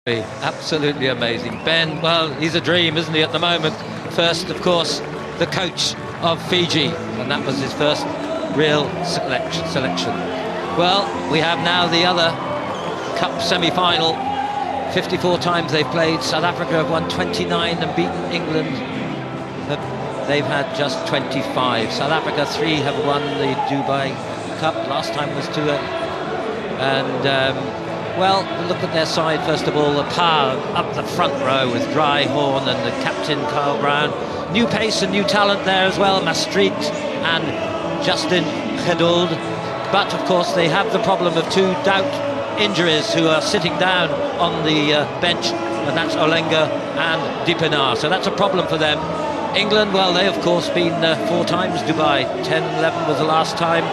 Absolutely amazing. Ben, well, he's a dream, isn't he, at the moment? First, of course, the coach of Fiji, and that was his first real selection. Well, we have now the other Cup semi-final. 54 times they've played. South Africa have won 29 and beaten England. They've had just 25. South Africa 3 have won the Dubai Cup. Last time was 2. Well, look at their side, first of all, the power up the front row with Dry Horn and the captain, Carl Brown. New pace and new talent there as well, Maastricht and Justin Geduld. But, of course, they have the problem of 2 doubt injuries who are sitting down on the bench, and that's Olenga and Diepenaar. So that's a problem for them. England, well, they, of course, been 4 times Dubai. 10-11 was the last time.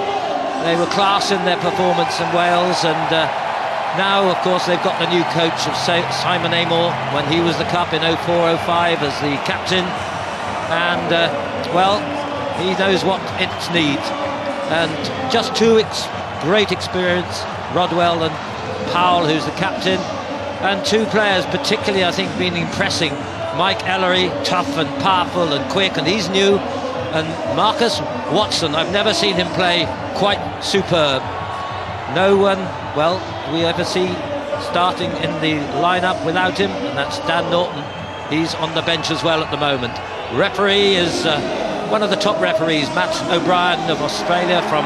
They were class in their performance in Wales, and now, of course, they've got the new coach of Simon Amor when he was the Cup in 04-05 as the captain. And, well, he knows what it needs. And just 2 great experience, Rodwell and Powell, who's the captain. And 2 players particularly, I think, been impressing. Mike Ellery, tough and powerful and quick, and he's new. And Marcus Watson, I've never seen him play quite superb. No one, well, we ever see starting in the lineup without him, and that's Dan Norton. He's on the bench as well at the moment. Referee is one of the top referees, Matt O'Brien of Australia from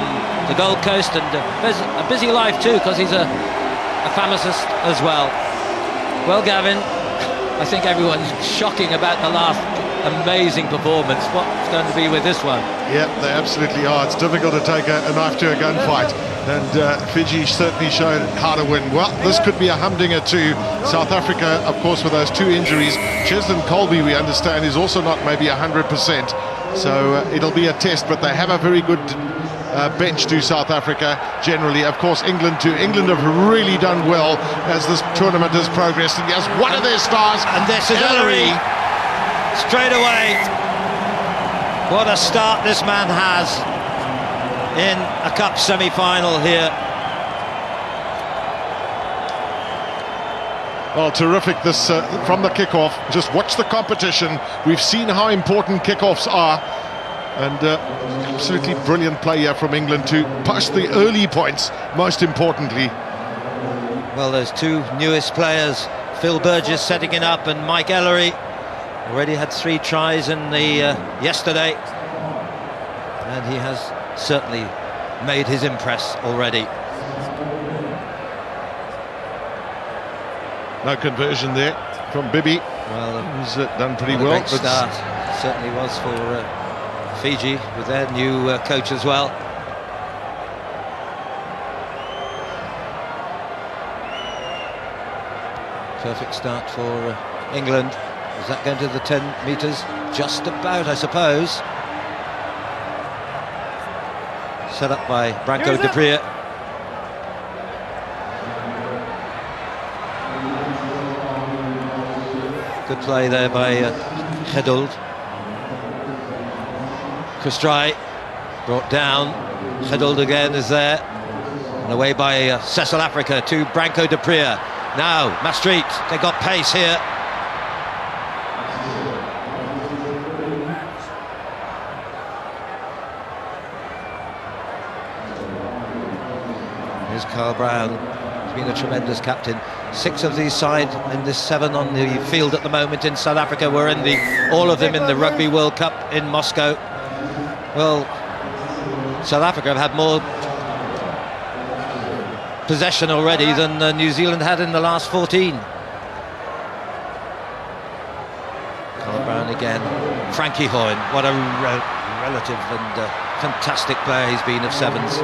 the Gold Coast, and a busy life too, because he's a pharmacist as well. Well, Gavin, I think everyone's shocking about the last amazing performance. What's going to be with this one? Yeah, they absolutely are. It's difficult to take a knife to a gunfight. And Fiji certainly showed how to win. Well, this could be a humdinger to South Africa, of course, with those 2 injuries. Cheslin Colby, we understand, is also not maybe 100%. So it'll be a test, but they have a very good bench to South Africa generally. Of course, England too. England have really done well as this tournament has progressed. And yes, one of their stars. And this is Ellery. Straight away. What a start this man has in a Cup semi-final here. Well, terrific this from the kickoff. Just watch the competition. We've seen how important kickoffs are, and absolutely brilliant play here from England to push the early points, most importantly. Well, there's 2 newest players, Phil Burgess setting it up, and Mike Ellery already had 3 tries in the yesterday, and he has certainly made his impress already. No conversion there from Bibi. Well, who's done pretty well. But start certainly was for Fiji with their new coach as well. Perfect start for England. Is that going to the 10 metres? Just about, I suppose. Set up by Branko de Prier. Good play there by Geduld. Kustrai brought down. Geduld again is there. And away by Cecil Africa to Branko de Prier. Now, Maastricht, they got pace here. Here's Carl Brown. He's been a tremendous captain. 6 of these side in this 7 on the field at the moment in South Africa were in all of them in the Rugby World Cup in Moscow. Well, South Africa have had more possession already than New Zealand had in the last 14. Carl Brown again. Frankie Hoyne, what a relative and fantastic player he's been of 7s.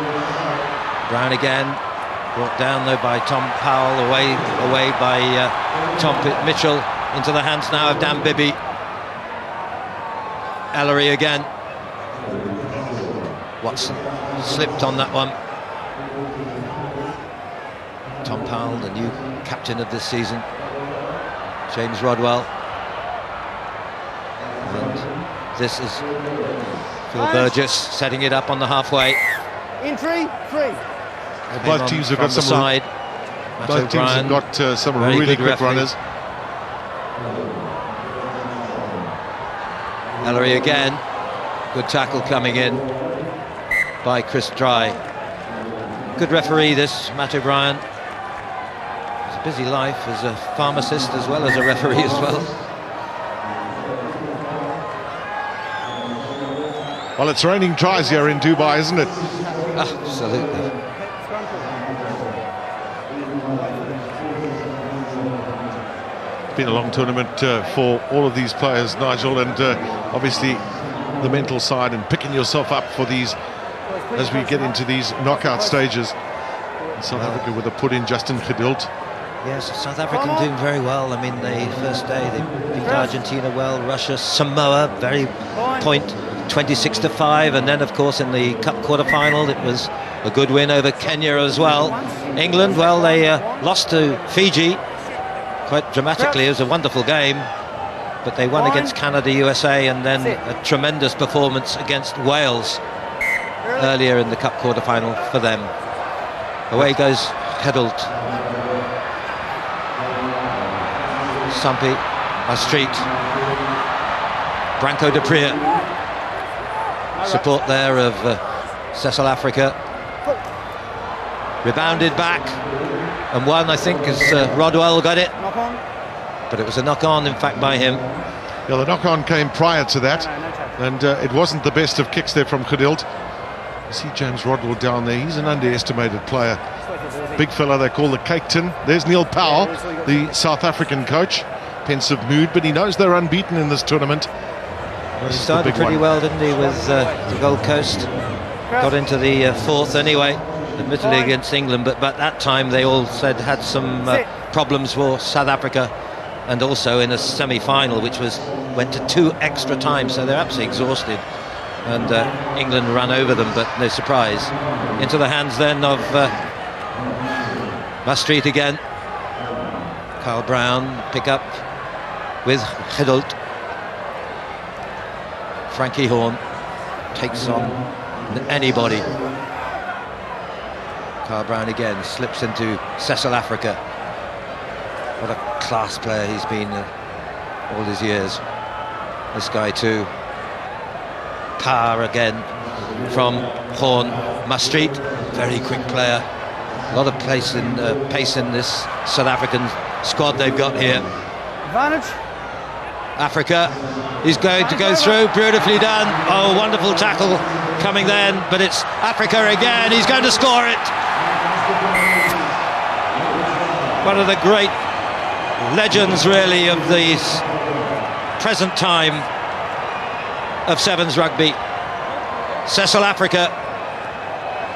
Brown again, brought down though by Tom Powell, away by Tom Mitchell, into the hands now of Dan Bibi. Ellery again. Watson slipped on that one. Tom Powell, the new captain of this season. James Rodwell. And this is Phil Burgess setting it up on the halfway. Entry, 3. Both teams have got some side. Both teams have got some really quick runners. Ellery again. Good tackle coming in by Chris Dry. Good referee this, Matt O'Brien. It's a busy life as a pharmacist as well as a referee as well. Well, it's raining tries here in Dubai, isn't it? Absolutely. It's been a long tournament for all of these players, Nigel, and obviously the mental side and picking yourself up for these as we get into these knockout stages. And South Africa with a put in Justin Geduld. Yes, South Africa doing very well. I mean, the first day they beat Argentina well, Russia, Samoa, very point, 26-5, and then of course in the Cup quarter-final it was a good win over Kenya as well. England, well, they lost to Fiji quite dramatically. It was a wonderful game, but they won against Canada, USA, and then a tremendous performance against Wales earlier in the Cup quarter-final for them. Away goes Geduld. Stumpy, Street, Branco de Prier. Support there of Cecil Africa. Rebounded back and won, I think, as Rodwell got it. But it was a knock-on, in fact, by him. Yeah, the knock-on came prior to that, and it wasn't the best of kicks there from Geduld. You see James Rodwell down there. He's an underestimated player. Big fella they call the Cake Tin. There's Neil Powell, the South African coach. Pensive mood, but he knows they're unbeaten in this tournament. He started pretty well, didn't he, with the Gold Coast. Got into the fourth anyway, admittedly against England, but that time they all said had some problems for South Africa, and also in a semi-final which went to 2 extra times, so they're absolutely exhausted. And England ran over them, but no surprise. Into the hands then of Maastricht again. Kyle Brown pick up with Geduld. Frankie Horn takes on anybody. Kyle Brown again slips into Cecil Africa. What a class player he's been all his years. This guy too. Power again from Horn. Maastricht, very quick player. A lot of pace in this South African squad they've got here. Advantage. Africa, he's going to go through, beautifully done. Oh, wonderful tackle coming then, but it's Africa again, he's going to score it. One of the great legends, really, of the present time of Sevens rugby. Cecil Africa,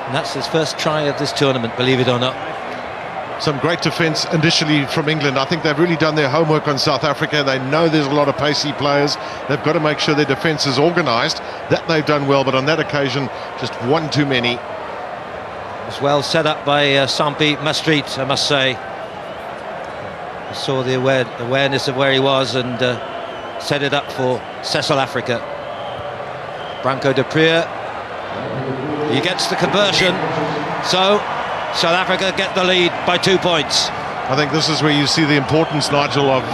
and that's his first try of this tournament, believe it or not. Some great defence initially from England. I think they've really done their homework on South Africa. They know there's a lot of pacey players. They've got to make sure their defence is organised. That they've done well, but on that occasion, just one too many. It was well set up by Sampi Maastricht, I must say. I saw the awareness of where he was and set it up for Cecil Africa. Branco de Prier, he gets the conversion, so South Africa get the lead by 2 points. I think this is where you see the importance, Nigel, of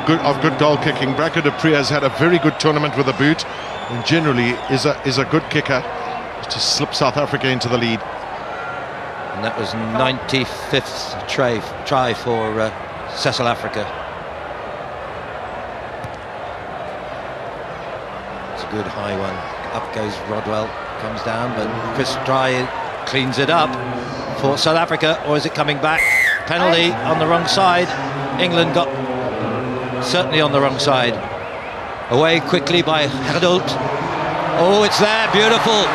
good goal kicking. Branco de Prier has had a very good tournament with a boot, and generally is a good kicker to slip South Africa into the lead. And that was 95th try for Cecil Africa. It's a good high one. Up goes Rodwell, comes down, but Chris Dry cleans it up for South Africa, or is it coming back? Penalty on the wrong side. England got certainly on the wrong side. Away quickly by Geduld. Oh, it's there, beautiful,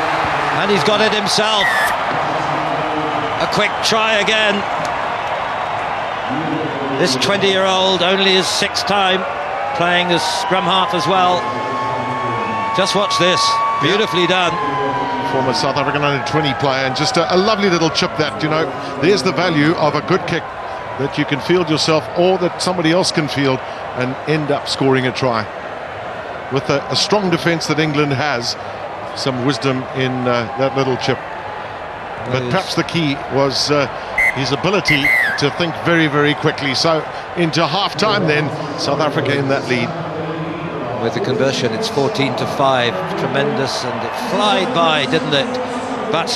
and he's got it himself. A quick try again. This 20-year-old, only his 6th time playing as scrum half as well. Just watch this, beautifully done. Former South African under-20 player, and just a lovely little chip that, you know, there's the value of a good kick that you can field yourself or that somebody else can field and end up scoring a try. With a strong defence that England has, some wisdom in that little chip. But perhaps the key was his ability to think very, very quickly. So into half-time then, South Africa in that lead. With the conversion, it's 14-5. Tremendous, and it flied by, didn't it? But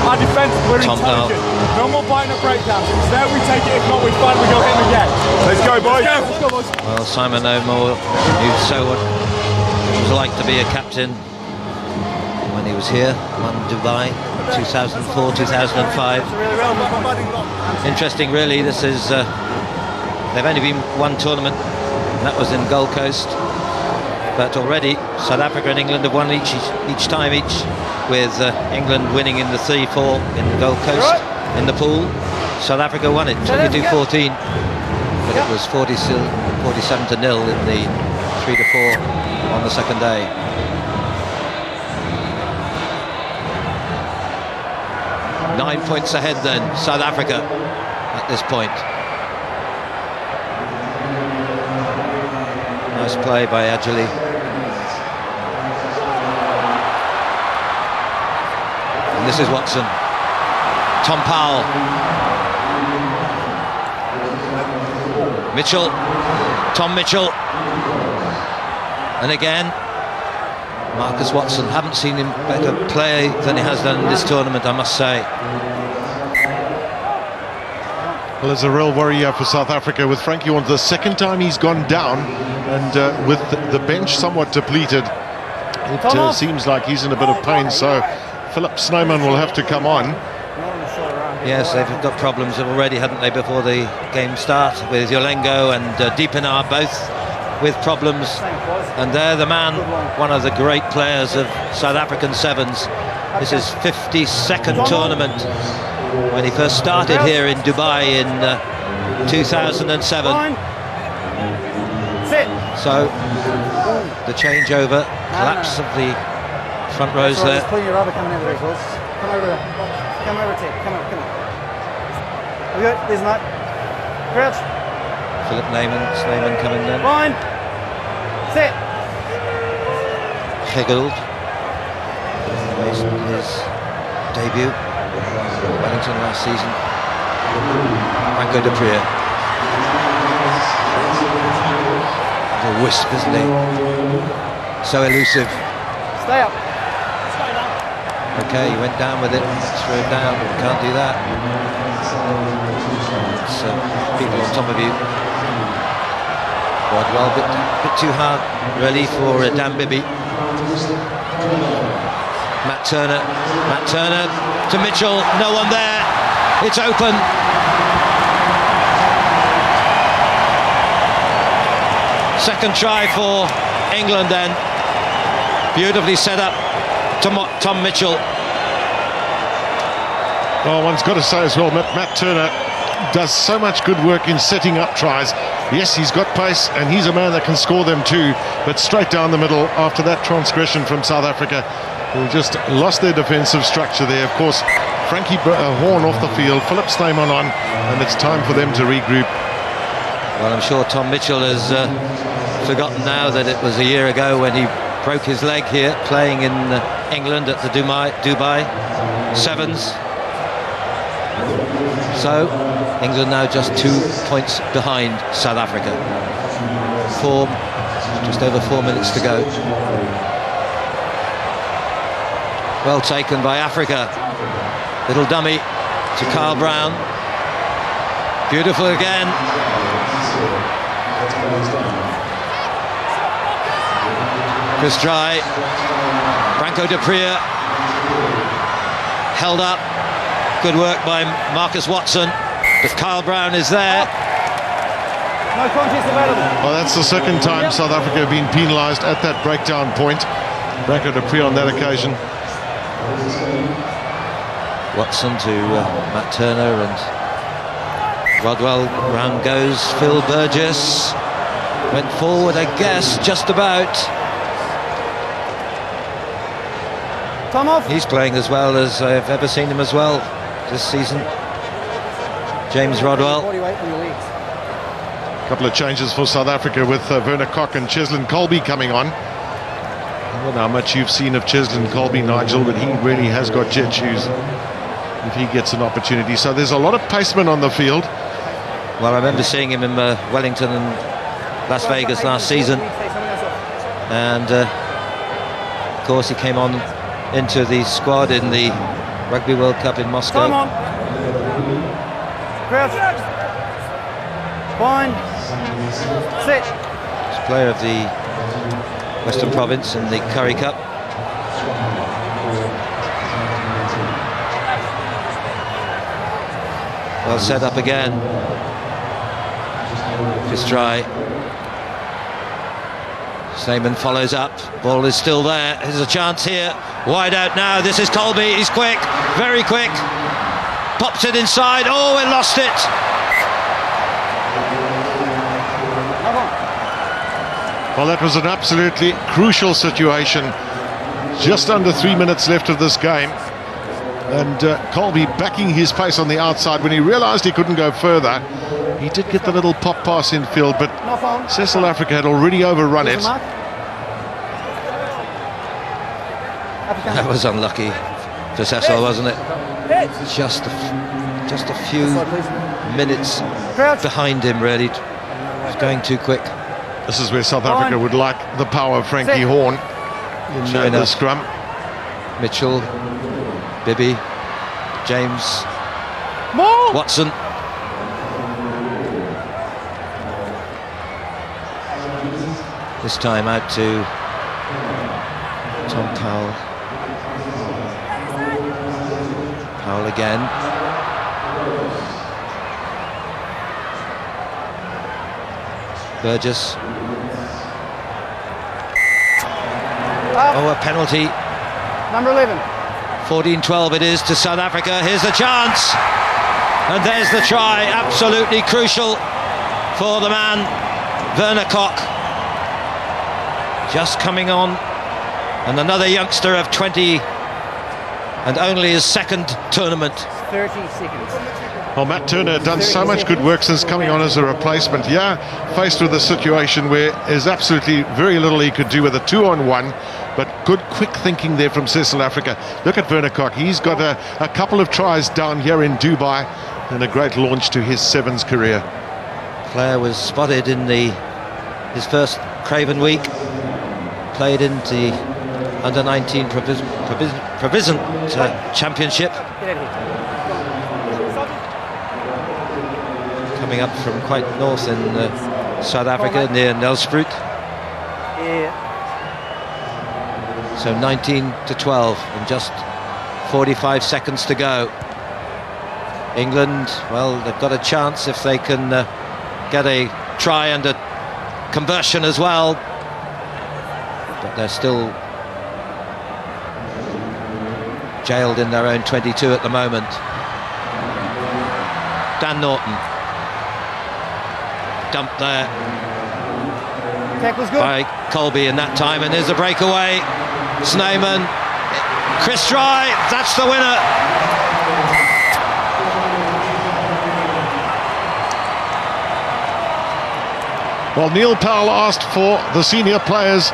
our defence is very Powell. No more biting at breakdowns. If it's there, we take it. If not, we find we go hit him again. Let's go, boys. Let's go, boys. Well, Simon O'More knew so what it was like to be a captain when he was here, won Dubai, 2004, 2005. Interesting, really. This is they've only been one tournament, and that was in Gold Coast. But already South Africa and England have won each time, with England winning in the 3-4 in the Gold Coast in the pool. South Africa won it 22-14, but it was 47-0 in the 3-4 on the second day. Nine points ahead then, South Africa at this point. Nice play by Adjali. And this is Watson. Tom Powell. Mitchell. Tom Mitchell. And again, Marcus Watson. Haven't seen him better play than he has done in this tournament, I must say. Well, there's a real worry here for South Africa with Frankie Horn. The second time he's gone down, and with the bench somewhat depleted, it seems like he's in a bit of pain. So Philip Snyman will have to come on. Yes, they've got problems already, hadn't they, before the game start, with Yolengo and Deepanar both with problems. And they're the man, one of the great players of South African sevens. This is 52nd tournament. When he first started here in Dubai in 2007. So the changeover, collapse of the front rows there. Come over there. Come over, Tate. Come on. Good, there's not. Crouch. Philip Snyman coming in. Line. Sit. Heggold. His debut. Wellington last season. Franco de Prier. A wisp, isn't he? So elusive. Stay up. Okay, he went down with it. Threw it down. Can't do that. It's people on top of you. Rodwell, bit too hard, really, for Dan Bibby. Matt Turner to Mitchell, no one there, it's open. Second try for England then, beautifully set up to Tom Mitchell. Oh, one's got to say as well, Matt Turner does so much good work in setting up tries. Yes, he's got pace, and he's a man that can score them too, but straight down the middle after that transgression from South Africa, who just lost their defensive structure there. Of course, Frankie Horn off the field, Philip Snyman on, and it's time for them to regroup. Well, I'm sure Tom Mitchell has forgotten now that it was a year ago when he broke his leg here, playing in England at the Dubai Sevens. So, England now just 2 points behind South Africa. Just over 4 minutes to go. Well taken by Africa. Little dummy to Carl Brown. Beautiful again. Chris Dry. Franco de Prier. Held up. Good work by Marcus Watson. But Carl Brown is there. No contest available. Well, that's the second time South Africa have been penalised at that breakdown point. Franco de Prier on that occasion. Watson to Matt Turner, and Rodwell. Round goes Phil Burgess. Went forward, I guess, just about. Come off. He's playing as well as I've ever seen him as well this season. James Rodwell. A couple of changes for South Africa with Werner Kok and Cheslin Colby coming on. I don't know how much you've seen of Cheslin Colby, Nigel, but he really has got jet shoes. if he gets an opportunity. So there's a lot of pacemen on the field. Well, I remember seeing him in Wellington and Las Vegas last season, and of course he came on into the squad in the Rugby World Cup in Moscow. Come on. Crouch. Bind. Sit. He's player of the Western Province in the Currie Cup. Well set up again. Just try. Snyman follows up. Ball is still there. There's a chance here. Wide out now. This is Colby. He's quick. Very quick. Pops it inside. Oh, we lost it. Well, that was an absolutely crucial situation. Just under 3 minutes left of this game. And Colby backing his pace on the outside. When he realised he couldn't go further, he did get the little pop pass in field, but South Africa had already overrun it. That was unlucky for Cecil, wasn't it? Just a few minutes behind him, really. It's going too quick. This is where South Africa would like the power of Frankie Horn in the scrum. Mitchell, Bibby, James, Watson. This time out to Tom Powell. Powell again. Burgess. Oh, a penalty. Number 11. 14-12 it is to South Africa. Here's the chance. And there's the try. Absolutely crucial for the man, Werner Koch. Just coming on. And another youngster of 20 and only his second tournament. 30 seconds. Well, Matt Turner had done so much good work since coming on as a replacement. Yeah, faced with a situation where there's absolutely very little he could do with a 2-on-1, but good quick thinking there from South Africa. Look at Werner Koch. He's got a couple of tries down here in Dubai and a great launch to his sevens career. Player was spotted in his first Craven week. Played in the under-19 Provision Championship. Coming up from quite north in South Africa, near Nelspruit. So 19-12 and just 45 seconds to go. England, well, they've got a chance if they can get a try and a conversion as well. But they're still jailed in their own 22 at the moment. Dan Norton. Dumped there by Colby in that time, and there's a breakaway. Snyman, Chris Dry, that's the winner. Well, Neil Powell asked for the senior players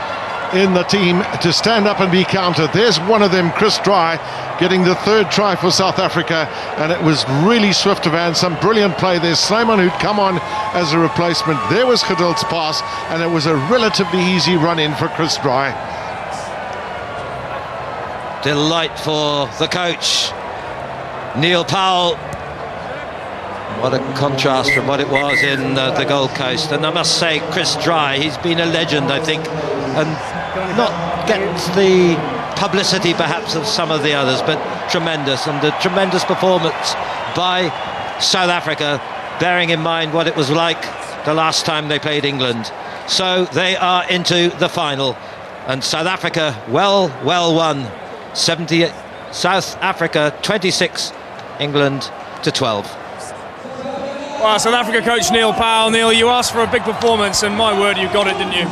in the team to stand up and be counted. There's one of them, Chris Dry, getting the third try for South Africa, and it was really swift of hand. Some brilliant play there. Snyman, who'd come on as a replacement. There was Gedult's pass, and it was a relatively easy run-in for Chris Dry. Delight for the coach, Neil Powell. What a contrast from what it was in the Gold Coast. And I must say, Chris Dry, he's been a legend, I think, and not gets the publicity perhaps of some of the others, but tremendous, and a tremendous performance by South Africa, bearing in mind what it was like the last time they played England. So they are into the final, and South Africa well won. 70 South Africa 26, England to 12. Well, South Africa coach Neil Powell. Neil, you asked for a big performance, and my word, you got it, didn't you?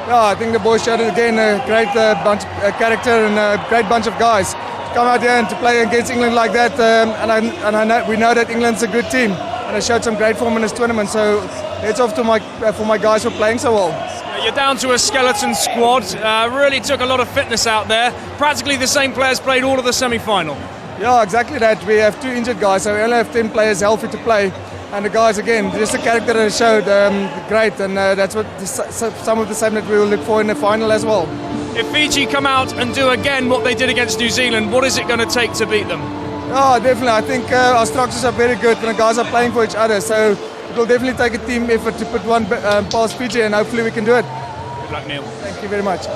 Yeah, I think the boys showed it again. A great bunch, character, and a great bunch of guys. Come out here and to play against England like that, we know that England's a good team, and they showed some great form in this tournament. So it's off to for my guys who are playing so well. You're down to a skeleton squad. Really took a lot of fitness out there. Practically the same players played all of the semi-final. Yeah, exactly that. We have 2 injured guys, so we only have 10 players healthy to play. And the guys, again, just the character that showed, great. And that's what some of the same that we will look for in the final as well. If Fiji come out and do again what they did against New Zealand, what is it going to take to beat them? Oh, definitely. I think our structures are very good and the guys are playing for each other. So it will definitely take a team effort to put one past Fiji, and hopefully we can do it. Good luck, Neil. Thank you very much.